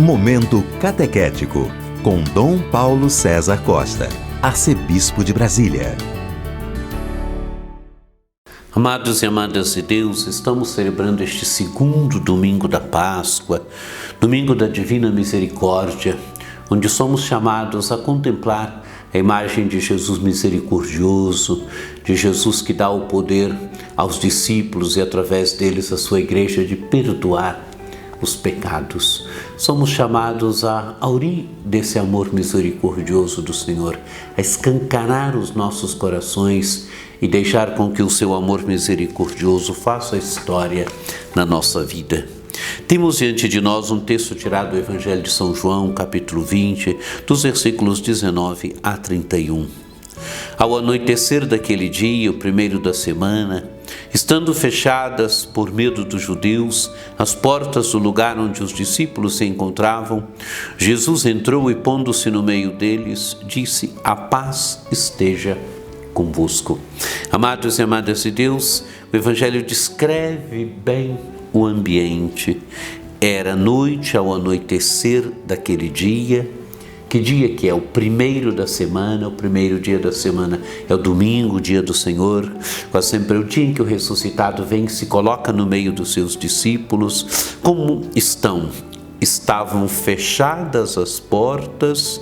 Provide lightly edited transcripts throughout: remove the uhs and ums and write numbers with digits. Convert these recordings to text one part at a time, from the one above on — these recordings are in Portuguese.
Momento Catequético, com Dom Paulo César Costa, arcebispo de Brasília. Amados e amadas de Deus, estamos celebrando este segundo domingo da Páscoa, domingo da Divina Misericórdia, onde somos chamados a contemplar a imagem de Jesus misericordioso, de Jesus que dá o poder aos discípulos e através deles a sua igreja de perdoar os pecados. Somos chamados a aurir desse amor misericordioso do Senhor, a escancarar os nossos corações e deixar com que o seu amor misericordioso faça a história na nossa vida. Temos diante de nós um texto tirado do Evangelho de São João, capítulo 20, dos versículos 19 a 31. Ao anoitecer daquele dia, o primeiro da semana, estando fechadas por medo dos judeus as portas do lugar onde os discípulos se encontravam, Jesus entrou e, pondo-se no meio deles, disse: "A paz esteja convosco." Amados e amadas de Deus, o Evangelho descreve bem o ambiente. Era noite ao anoitecer daquele dia. Que dia que é? O primeiro da semana, o primeiro dia da semana é o domingo, o dia do Senhor. Quase sempre é o dia em que o ressuscitado vem e se coloca no meio dos seus discípulos. Como estão? Estavam fechadas as portas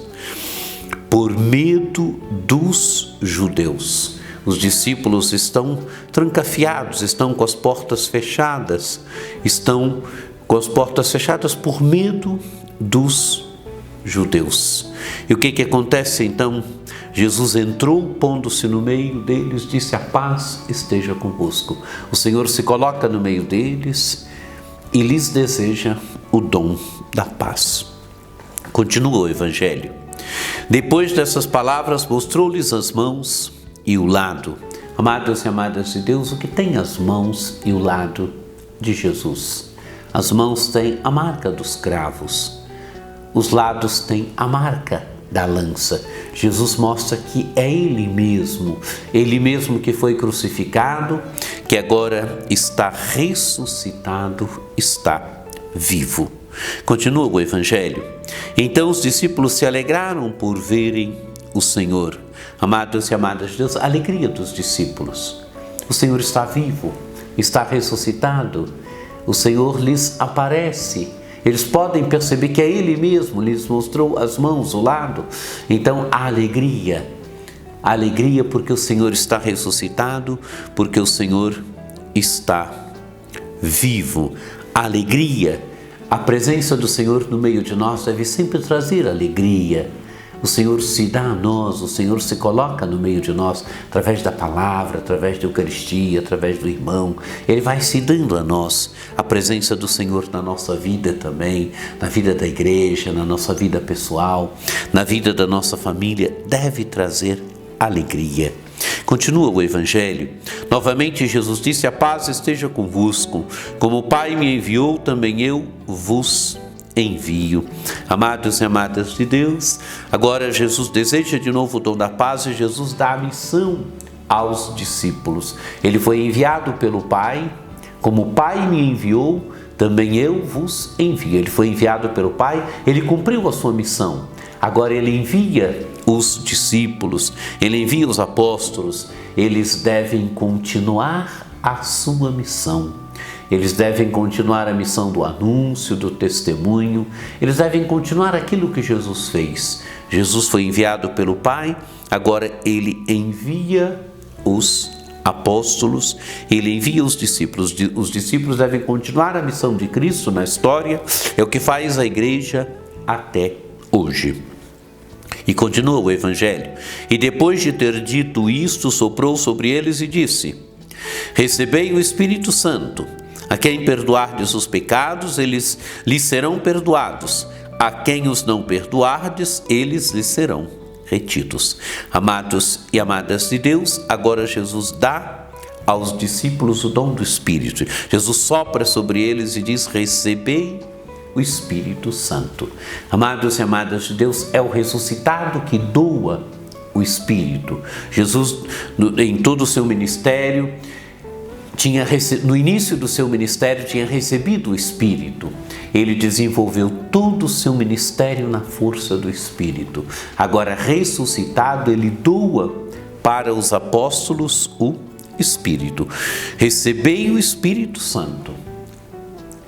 por medo dos judeus. Os discípulos estão trancafiados, estão com as portas fechadas, estão com as portas fechadas por medo dos judeus. E o que acontece então? Jesus entrou, pondo-se no meio deles, disse: "A paz esteja convosco." O Senhor se coloca no meio deles e lhes deseja o dom da paz. Continua o Evangelho. Depois dessas palavras, mostrou-lhes as mãos e o lado. Amados e amadas de Deus, o que tem as mãos e o lado de Jesus? As mãos têm a marca dos cravos. Os lados têm a marca da lança. Jesus mostra que é Ele mesmo que foi crucificado, que agora está ressuscitado, está vivo. Continua o Evangelho. Então os discípulos se alegraram por verem o Senhor. Amados e amadas de Deus, a alegria dos discípulos. O Senhor está vivo, está ressuscitado. O Senhor lhes aparece. Eles podem perceber que é Ele mesmo, lhes mostrou as mãos, o lado. Então, a alegria porque o Senhor está ressuscitado, porque o Senhor está vivo. A alegria, a presença do Senhor no meio de nós deve sempre trazer alegria. O Senhor se dá a nós, o Senhor se coloca no meio de nós, através da palavra, através da Eucaristia, através do irmão. Ele vai se dando a nós. A presença do Senhor na nossa vida também, na vida da igreja, na nossa vida pessoal, na vida da nossa família, deve trazer alegria. Continua o Evangelho. Novamente Jesus disse: "A paz esteja convosco. Como o Pai me enviou, também eu vos envio." Amados e amadas de Deus, agora Jesus deseja de novo o dom da paz e Jesus dá a missão aos discípulos. Ele foi enviado pelo Pai, como o Pai me enviou, também eu vos envio. Ele foi enviado pelo Pai, ele cumpriu a sua missão. Agora ele envia os discípulos, ele envia os apóstolos, eles devem continuar a sua missão. Eles devem continuar a missão do anúncio, do testemunho. Eles devem continuar aquilo que Jesus fez. Jesus foi enviado pelo Pai, agora ele envia os apóstolos, ele envia os discípulos. Os discípulos devem continuar a missão de Cristo na história, é o que faz a igreja até hoje. E continua o Evangelho. E depois de ter dito isto, soprou sobre eles e disse: "Recebei o Espírito Santo. A quem perdoardes os pecados, eles lhes serão perdoados. A quem os não perdoardes, eles lhes serão retidos." Amados e amadas de Deus, agora Jesus dá aos discípulos o dom do Espírito. Jesus sopra sobre eles e diz: "Recebei o Espírito Santo." Amados e amadas de Deus, é o ressuscitado que doa o Espírito. Jesus, em todo o seu ministério, no início do seu ministério, tinha recebido o Espírito. Ele desenvolveu todo o seu ministério na força do Espírito. Agora, ressuscitado, ele doa para os apóstolos o Espírito. Recebei o Espírito Santo.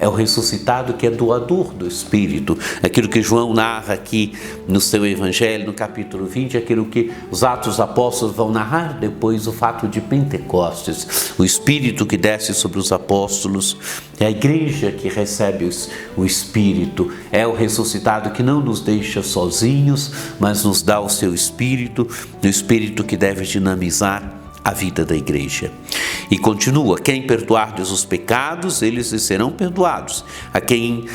É o ressuscitado que é doador do Espírito. Aquilo que João narra aqui no seu Evangelho, no capítulo 20, aquilo que os Atos dos Apóstolos vão narrar depois, o fato de Pentecostes. O Espírito que desce sobre os apóstolos, é a igreja que recebe o Espírito. É o ressuscitado que não nos deixa sozinhos, mas nos dá o seu Espírito, o Espírito que deve dinamizar a vida da igreja. E continua: quem perdoardes os pecados, eles lhes serão perdoados. A quem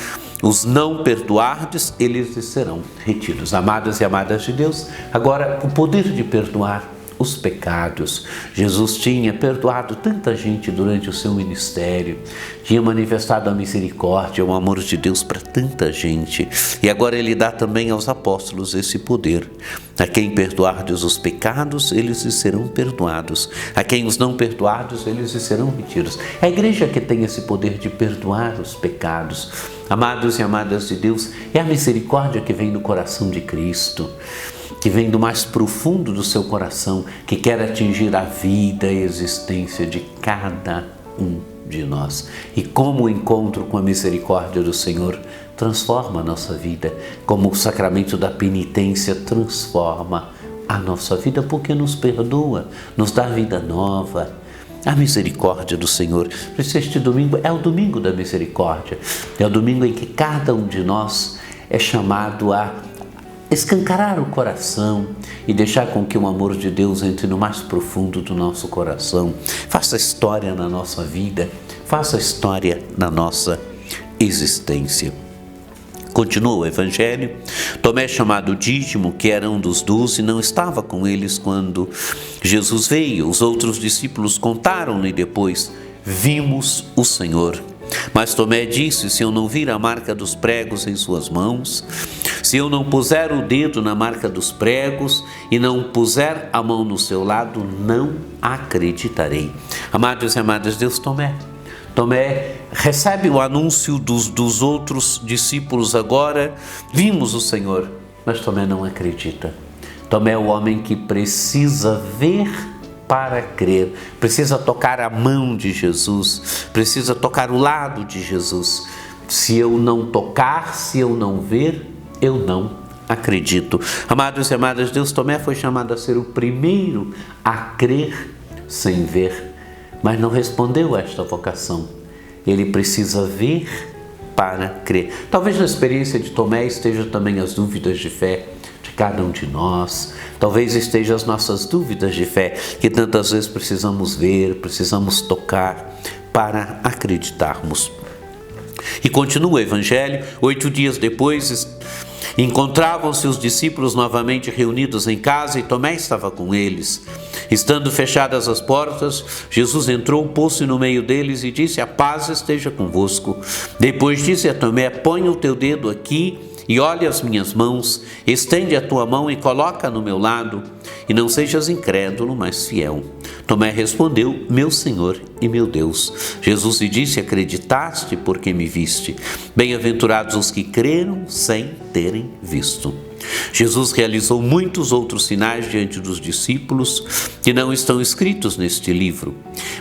os não perdoardes, eles lhes serão retidos. Amadas e amadas de Deus, agora o poder de perdoar os pecados. Jesus tinha perdoado tanta gente durante o seu ministério, tinha manifestado a misericórdia, o amor de Deus para tanta gente, e agora ele dá também aos apóstolos esse poder. A quem perdoardes os pecados, eles lhes serão perdoados. A quem os não perdoardes, eles lhes serão retidos. É a igreja que tem esse poder de perdoar os pecados. Amados e amadas de Deus, é a misericórdia que vem do coração de Cristo, que vem do mais profundo do seu coração, que quer atingir a vida e a existência de cada um de nós. E como o encontro com a misericórdia do Senhor transforma a nossa vida, como o sacramento da penitência transforma a nossa vida, porque nos perdoa, nos dá vida nova. A misericórdia do Senhor. Por isso este domingo é o domingo da misericórdia, é o domingo em que cada um de nós é chamado a escancarar o coração e deixar com que o amor de Deus entre no mais profundo do nosso coração. Faça história na nossa vida, faça história na nossa existência. Continua o Evangelho. Tomé, chamado Dídimo, que era um dos 12, não estava com eles quando Jesus veio. Os outros discípulos contaram-lhe depois: vimos o Senhor. Mas Tomé disse: se eu não vir a marca dos pregos em suas mãos, se eu não puser o dedo na marca dos pregos e não puser a mão no seu lado, não acreditarei. Amados e amadas de Deus, Tomé recebe o anúncio dos outros discípulos agora: vimos o Senhor. Mas Tomé não acredita. Tomé é o homem que precisa ver para crer, precisa tocar a mão de Jesus, precisa tocar o lado de Jesus. Se eu não tocar, se eu não ver, eu não acredito. Amados e amadas de Deus, Tomé foi chamado a ser o primeiro a crer sem ver, mas não respondeu a esta vocação. Ele precisa ver para crer. Talvez na experiência de Tomé esteja também as dúvidas de fé de cada um de nós. Talvez estejam as nossas dúvidas de fé, que tantas vezes precisamos ver, precisamos tocar para acreditarmos. E continua o Evangelho: 8 dias depois, encontravam-se os discípulos novamente reunidos em casa e Tomé estava com eles. Estando fechadas as portas, Jesus entrou, pôs-se no meio deles e disse: a paz esteja convosco. Depois disse a Tomé: põe o teu dedo aqui e olha as minhas mãos, estende a tua mão e coloca no meu lado, e não sejas incrédulo, mas fiel. Tomé respondeu: meu Senhor e meu Deus. Jesus lhe disse: acreditaste porque me viste. Bem-aventurados os que creram sem terem visto. Jesus realizou muitos outros sinais diante dos discípulos que não estão escritos neste livro,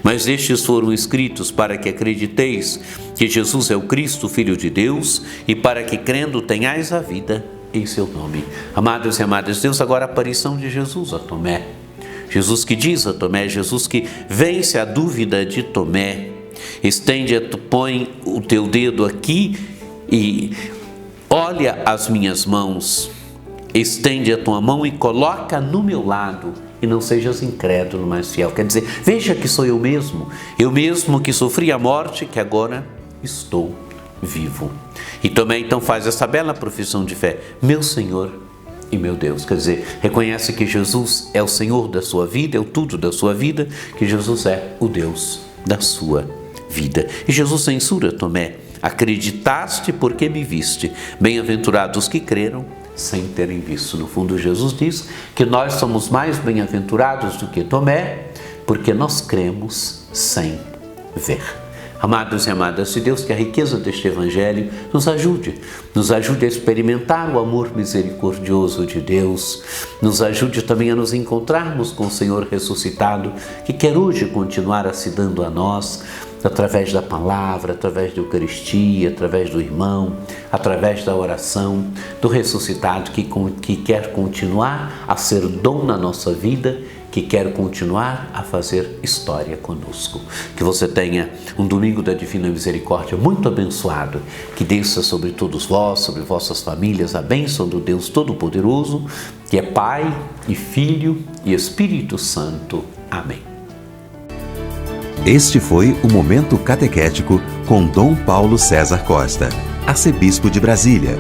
mas estes foram escritos para que acrediteis que Jesus é o Cristo, Filho de Deus, e para que crendo tenhais a vida em seu nome. Amados e amadas de Deus, agora a aparição de Jesus a Tomé. Jesus que diz a Tomé, Jesus que vence a dúvida de Tomé: põe o teu dedo aqui e olha as minhas mãos, estende a tua mão e coloca no meu lado, e não sejas incrédulo, mas fiel. Quer dizer, veja que sou eu mesmo que sofri a morte, que agora estou vivo. E Tomé então faz essa bela profissão de fé: meu Senhor e meu Deus. Quer dizer, reconhece que Jesus é o Senhor da sua vida, é o tudo da sua vida, que Jesus é o Deus da sua vida. E Jesus censura Tomé: acreditaste porque me viste. Bem-aventurados que creram sem terem visto. No fundo, Jesus diz que nós somos mais bem-aventurados do que Tomé, porque nós cremos sem ver. Amados e amadas de Deus, que a riqueza deste Evangelho nos ajude a experimentar o amor misericordioso de Deus, nos ajude também a nos encontrarmos com o Senhor ressuscitado, que quer hoje continuar a se dando a nós, através da palavra, através da Eucaristia, através do irmão, através da oração, do ressuscitado que quer continuar a ser dom na nossa vida, que quer continuar a fazer história conosco. Que você tenha um domingo da Divina Misericórdia muito abençoado, que desça sobre todos vós, sobre vossas famílias, a bênção do Deus Todo-Poderoso, que é Pai e Filho e Espírito Santo. Amém. Este foi o Momento Catequético com Dom Paulo César Costa, arcebispo de Brasília.